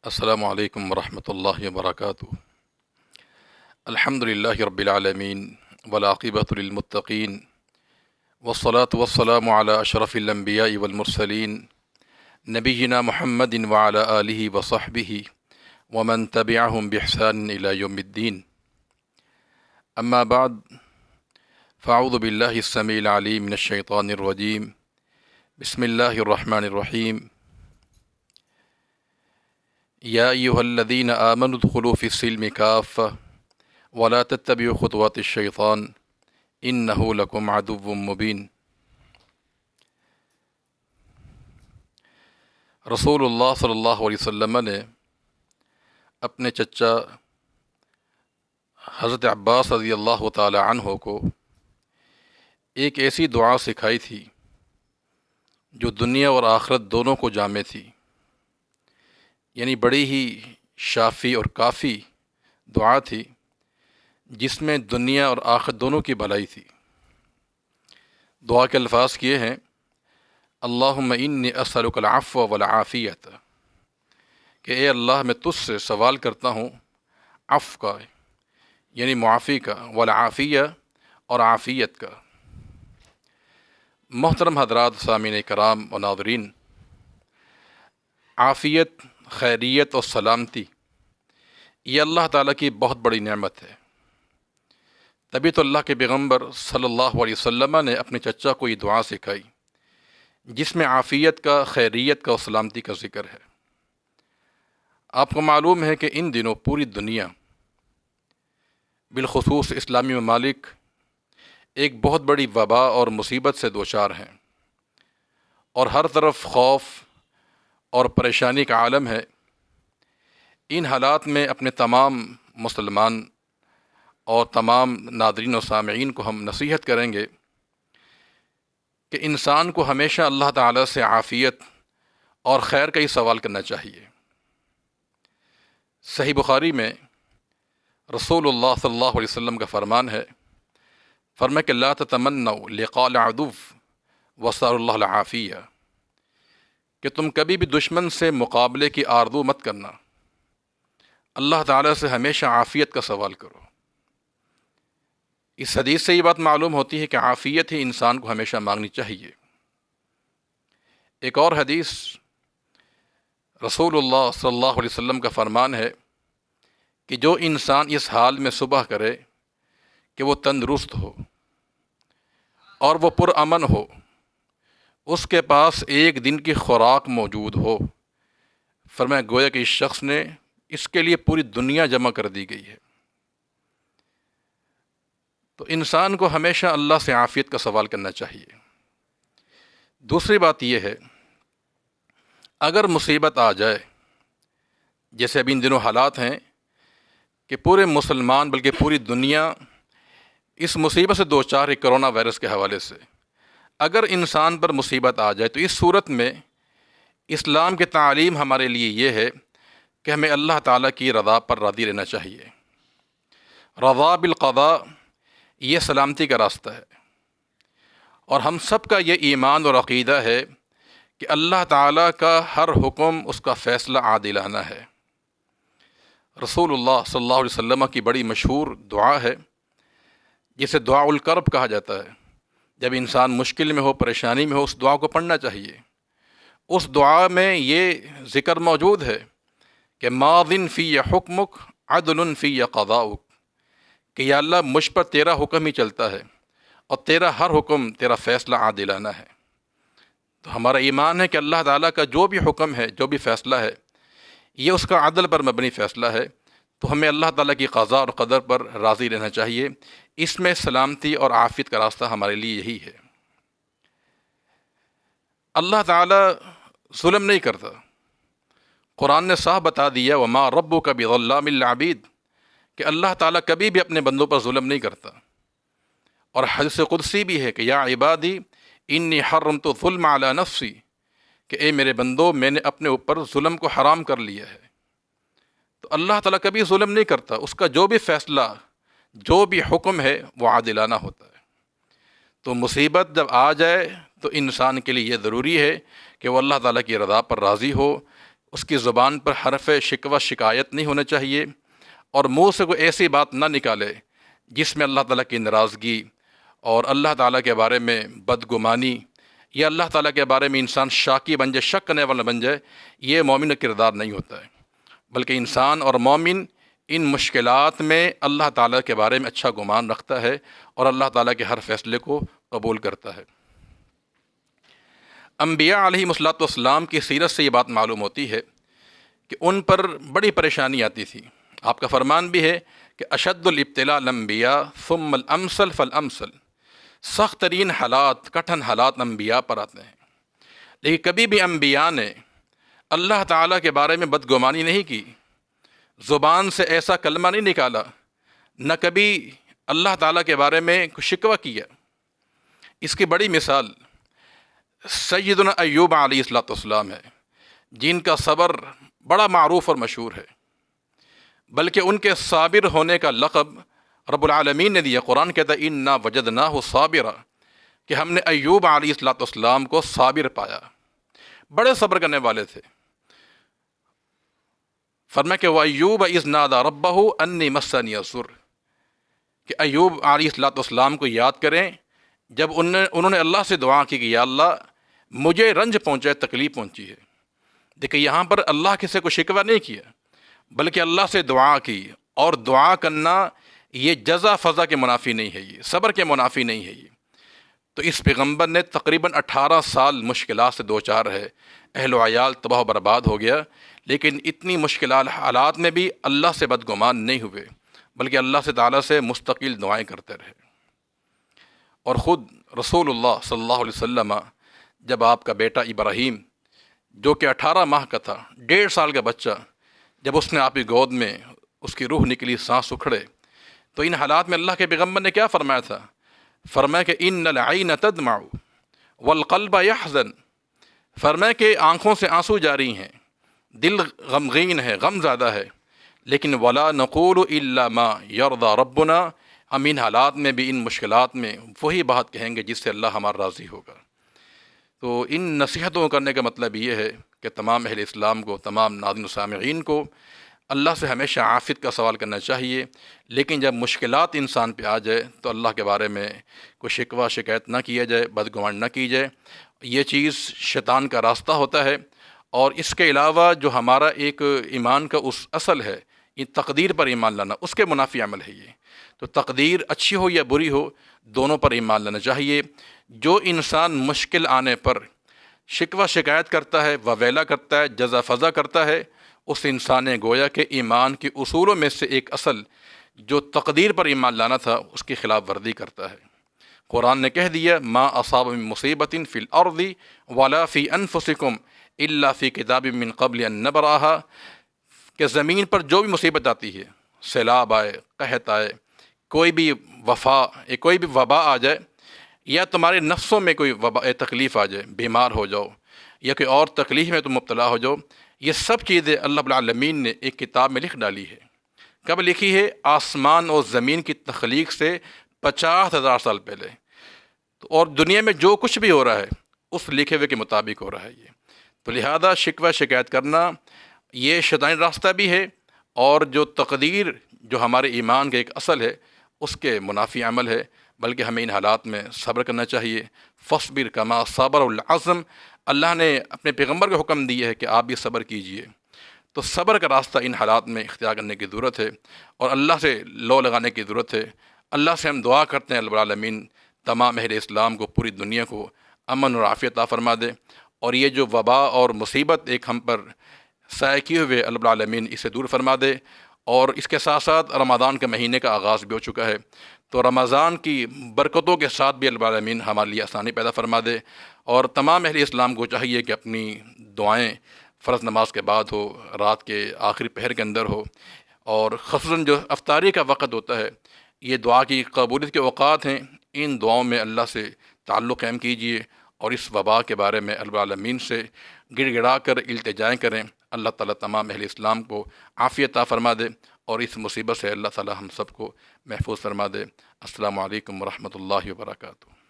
السلام علیکم ورحمۃ اللہ وبرکاتہ۔ الحمد للہ رب العالمین والعاقبۃ للمتقین والصلاة والسلام علی اشرف الانبیاء والمرسلین نبینا محمد وعلی آلہ وصحبہ ومن تبعہم بإحسان الی یوم الدین۔ اما بعد فاعوذ باللہ السمیع العلیم من الشیطان الرجیم، بسم اللہ الرحمن الرحیم۔ یا ایہا الذین آمنوا ادخلوا فی السلم کافۃ ولا تتبعوا خطوات الشیطان انہ لکم عدو مبین۔ رسول اللہ صلی اللہ علیہ وسلم نے اپنے چچا حضرت عباس رضی اللہ تعالی عنہ کو ایک ایسی دعا سکھائی تھی جو دنیا اور آخرت دونوں کو جامع تھی، یعنی بڑی ہی شافی اور کافی دعا تھی جس میں دنیا اور آخرت دونوں کی بھلائی تھی۔ دعا کے الفاظ کیے ہیں، اللہم انی اسألک العفو والعافیت، کہ اے اللہ میں تجھ سے سوال کرتا ہوں عفو کا، یعنی معافی کا، والعافیہ اور عافیت کا۔ محترم حضرات، سامعین کرام و ناظرین، عافیت، خیریت اور سلامتی یہ اللہ تعالیٰ کی بہت بڑی نعمت ہے۔ تبھی تو اللہ کے پیغمبر صلی اللہ علیہ وسلم نے اپنے چچا کو یہ دعا سکھائی جس میں عافیت کا، خیریت کا اور سلامتی کا ذکر ہے۔ آپ کو معلوم ہے کہ ان دنوں پوری دنیا، بالخصوص اسلامی ممالک، ایک بہت بڑی وبا اور مصیبت سے دوچار ہیں، اور ہر طرف خوف اور پریشانی کا عالم ہے۔ ان حالات میں اپنے تمام مسلمان اور تمام ناظرین و سامعین کو ہم نصیحت کریں گے کہ انسان کو ہمیشہ اللہ تعالیٰ سے عافیت اور خیر کا ہی سوال کرنا چاہیے۔ صحیح بخاری میں رسول اللہ صلی اللہ علیہ وسلم کا فرمان ہے، فرمایا کہ لا تتمنوا لقاء العدو واسألوا اللہ العافیہ، کہ تم کبھی بھی دشمن سے مقابلے کی آرزو مت کرنا، اللہ تعالیٰ سے ہمیشہ عافیت کا سوال کرو۔ اس حدیث سے یہ بات معلوم ہوتی ہے کہ عافیت ہی انسان کو ہمیشہ مانگنی چاہیے۔ ایک اور حدیث رسول اللہ صلی اللہ علیہ وسلم کا فرمان ہے کہ جو انسان اس حال میں صبح کرے کہ وہ تندرست ہو اور وہ پرامن ہو، اس کے پاس ایک دن کی خوراک موجود ہو، فرمایا گویا کہ اس شخص نے، اس کے لیے پوری دنیا جمع کر دی گئی ہے۔ تو انسان کو ہمیشہ اللہ سے عافیت کا سوال کرنا چاہیے۔ دوسری بات یہ ہے، اگر مصیبت آ جائے، جیسے ابھی ان دنوں حالات ہیں کہ پورے مسلمان بلکہ پوری دنیا اس مصیبت سے دوچار ہے، کرونا وائرس کے حوالے سے، اگر انسان پر مصیبت آ جائے تو اس صورت میں اسلام کی تعلیم ہمارے لیے یہ ہے کہ ہمیں اللہ تعالیٰ کی رضا پر راضی رہنا چاہیے۔ رضا بالقضاء یہ سلامتی کا راستہ ہے، اور ہم سب کا یہ ایمان اور عقیدہ ہے کہ اللہ تعالیٰ کا ہر حکم، اس کا فیصلہ عادلانہ ہے۔ رسول اللہ صلی اللہ علیہ وسلم کی بڑی مشہور دعا ہے جسے دعا الکرب کہا جاتا ہے۔ جب انسان مشکل میں ہو، پریشانی میں ہو، اس دعا کو پڑھنا چاہیے۔ اس دعا میں یہ ذکر موجود ہے کہ ماضٍ فی حکمک عدل فی قضاؤک، کہ یا اللہ مجھ پر تیرا حکم ہی چلتا ہے اور تیرا ہر حکم، تیرا فیصلہ عادلانہ ہے۔ تو ہمارا ایمان ہے کہ اللہ تعالیٰ کا جو بھی حکم ہے، جو بھی فیصلہ ہے، یہ اس کا عدل پر مبنی فیصلہ ہے، تو ہمیں اللہ تعالیٰ کی قضاء اور قدر پر راضی رہنا چاہیے۔ اس میں سلامتی اور عافیت کا راستہ ہمارے لیے یہی ہے۔ اللہ تعالیٰ ظلم نہیں کرتا۔ قرآن نے صاحب بتا دیا، وما ربک بظلام للعبید، کہ اللہ تعالیٰ کبھی بھی اپنے بندوں پر ظلم نہیں کرتا۔ اور حدیث قدسی بھی ہے کہ یا عبادی انی حرمت الظلم علی نفسی، کہ اے میرے بندو، میں نے اپنے اوپر ظلم کو حرام کر لیا ہے۔ تو اللہ تعالیٰ کبھی ظلم نہیں کرتا، اس کا جو بھی فیصلہ، جو بھی حکم ہے وہ عادلانہ ہوتا ہے۔ تو مصیبت جب آ جائے تو انسان کے لیے یہ ضروری ہے کہ وہ اللہ تعالیٰ کی رضا پر راضی ہو، اس کی زبان پر حرف شکوہ شکایت نہیں ہونا چاہیے، اور منہ سے کوئی ایسی بات نہ نکالے جس میں اللہ تعالیٰ کی ناراضگی اور اللہ تعالیٰ کے بارے میں بدگمانی یا اللہ تعالیٰ کے بارے میں انسان شاکی بن جائے، شک کرنے والا بن جائے۔ یہ مومن کا کردار نہیں ہوتا ہے، بلکہ انسان اور مومن ان مشکلات میں اللہ تعالیٰ کے بارے میں اچھا گمان رکھتا ہے اور اللہ تعالیٰ کے ہر فیصلے کو قبول کرتا ہے۔ انبیاء علیہم الصلوۃ والسلام کی سیرت سے یہ بات معلوم ہوتی ہے کہ ان پر بڑی پریشانی آتی تھی۔ آپ کا فرمان بھی ہے کہ اشد الابتلاء الانبیاء ثم الامثل فالامثل، سخت ترین حالات، کٹھن حالات انبیاء پر آتے ہیں، لیکن کبھی بھی انبیاء نے اللہ تعالیٰ کے بارے میں بدگمانی نہیں کی، زبان سے ایسا کلمہ نہیں نکالا، نہ کبھی اللہ تعالیٰ کے بارے میں کوئی شکوہ کیا۔ اس کی بڑی مثال سیدنا ایوب علیہ الصلوۃ والسلام ہے، جن کا صبر بڑا معروف اور مشہور ہے، بلکہ ان کے صابر ہونے کا لقب رب العالمین نے دیا۔ قرآن کہتا ہے انا وجدناہ صابرا، کہ ہم نے ایوب علیہ الصلوۃ والسلام کو صابر پایا، بڑے صبر کرنے والے تھے۔ فرمایا کہ وَأَيُّوبَ إِذْ نَادَى رَبَّهُ أَنِّي مَسَّنِيَ الضُّرُّ، کہ ایوب علیہ الصلوۃ والسلام کو یاد کریں جب انہوں نے اللہ سے دعا کی کہ یا اللہ مجھے رنج پہنچا ہے، تکلیف پہنچی ہے۔ دیکھیں یہاں پر اللہ کسی کو شکوہ نہیں کیا، بلکہ اللہ سے دعا کی، اور دعا کرنا یہ جزا فضا کے منافی نہیں ہے، یہ صبر کے منافی نہیں ہے۔ یہ تو اس پیغمبر نے تقریباً 18 سال مشکلات سے دوچار ہے، اہل و عیال تباہ و برباد ہو گیا، لیکن اتنی مشکلات حالات میں بھی اللہ سے بدگمان نہیں ہوئے، بلکہ اللہ سے تعالیٰ سے مستقل دعائیں کرتے رہے۔ اور خود رسول اللہ صلی اللہ علیہ وسلم جب آپ کا بیٹا ابراہیم، جو کہ 18 ماہ کا تھا، 1.5 سال کا بچہ، جب اس نے آپ کی گود میں اس کی روح نکلی، سانس اکھڑے، تو ان حالات میں اللہ کے پیغمبر نے کیا فرمایا تھا؟ فرمایا کہ ان العین تدمع والقلب یحزن، فرمایا کہ آنکھوں سے آنسو جاری ہیں، دل غمگین ہے، غم زیادہ ہے، لیکن ولا نقول الا ما یرضی ربنا، ہم ان حالات میں بھی، ان مشکلات میں وہی بات کہیں گے جس سے اللہ ہمارا راضی ہوگا۔ تو ان نصیحتوں کرنے کا مطلب یہ ہے کہ تمام اہل اسلام کو، تمام ناظرین و سامعین کو اللہ سے ہمیشہ عافیت کا سوال کرنا چاہیے، لیکن جب مشکلات انسان پہ آ جائے تو اللہ کے بارے میں کوئی شکوہ شکایت نہ کیا جائے، بدگمان نہ کی جائے۔ یہ چیز شیطان کا راستہ ہوتا ہے، اور اس کے علاوہ جو ہمارا ایک ایمان کا اس اصل ہے، یہ تقدیر پر ایمان لانا، اس کے منافی عمل ہے یہ۔ تو تقدیر اچھی ہو یا بری ہو، دونوں پر ایمان لانا چاہیے۔ جو انسان مشکل آنے پر شکوہ شکایت کرتا ہے، وویلا کرتا ہے، جزا فضا کرتا ہے، اس انسان نے گویا کہ ایمان کے اصولوں میں سے ایک اصل جو تقدیر پر ایمان لانا تھا، اس کی خلاف ورزی کرتا ہے۔ قرآن نے کہہ دیا ما اصاب من مصیبت فی الارض ولا فی انفسکم الا فی کتاب من قبل ان نبرأها، کہ زمین پر جو بھی مصیبت آتی ہے، سیلاب آئے، قحط آئے، کوئی بھی کوئی بھی وبا آ جائے، یا تمہارے نفسوں میں کوئی تکلیف آ جائے، بیمار ہو جاؤ، یا کوئی اور تکلیف میں تم مبتلا ہو جاؤ، یہ سب چیزیں اللہ رب العالمین نے ایک کتاب میں لکھ ڈالی ہے۔ کب لکھی ہے؟ آسمان اور زمین کی تخلیق سے 50,000 سال پہلے۔ اور دنیا میں جو کچھ بھی ہو رہا ہے اس لکھے ہوئے کے مطابق ہو رہا ہے یہ۔ تو لہذا شکوہ شکایت کرنا یہ شیطانی راستہ بھی ہے، اور جو تقدیر جو ہمارے ایمان کا ایک اصل ہے اس کے منافی عمل ہے، بلکہ ہمیں ان حالات میں صبر کرنا چاہیے۔ فاصبر کما صبر العظم، اللہ نے اپنے پیغمبر کو حکم دیا ہے کہ آپ بھی صبر کیجئے۔ تو صبر کا راستہ ان حالات میں اختیار کرنے کی ضرورت ہے، اور اللہ سے لو لگانے کی ضرورت ہے۔ اللہ سے ہم دعا کرتے ہیں رب العالمین تمام اہل اسلام کو، پوری دنیا کو امن اور عافیت عطا فرما دے، اور یہ جو وبا اور مصیبت ایک ہم پر سایہ کیے ہوئے رب العالمین اسے دور فرما دے۔ اور اس کے ساتھ ساتھ رمضان کے مہینے کا آغاز بھی ہو چکا ہے، تو رمضان کی برکتوں کے ساتھ بھی رب العالمین ہمارے لیے آسانی پیدا فرما دے۔ اور تمام اہل اسلام کو چاہیے کہ اپنی دعائیں فرض نماز کے بعد ہو، رات کے آخری پہر کے اندر ہو، اور خصوصاً جو افطاری کا وقت ہوتا ہے، یہ دعا کی قبولیت کے اوقات ہیں، ان دعاؤں میں اللہ سے تعلق قائم کیجیے، اور اس وبا کے بارے میں رب العالمین سے گڑ گڑا کر التجائیں کریں۔ اللہ تعالیٰ تمام اہل اسلام کو عافیت عطا فرما دے، اور اس مصیبت سے اللہ تعالیٰ ہم سب کو محفوظ فرما دے۔ السلام علیکم ورحمۃ اللہ وبرکاتہ۔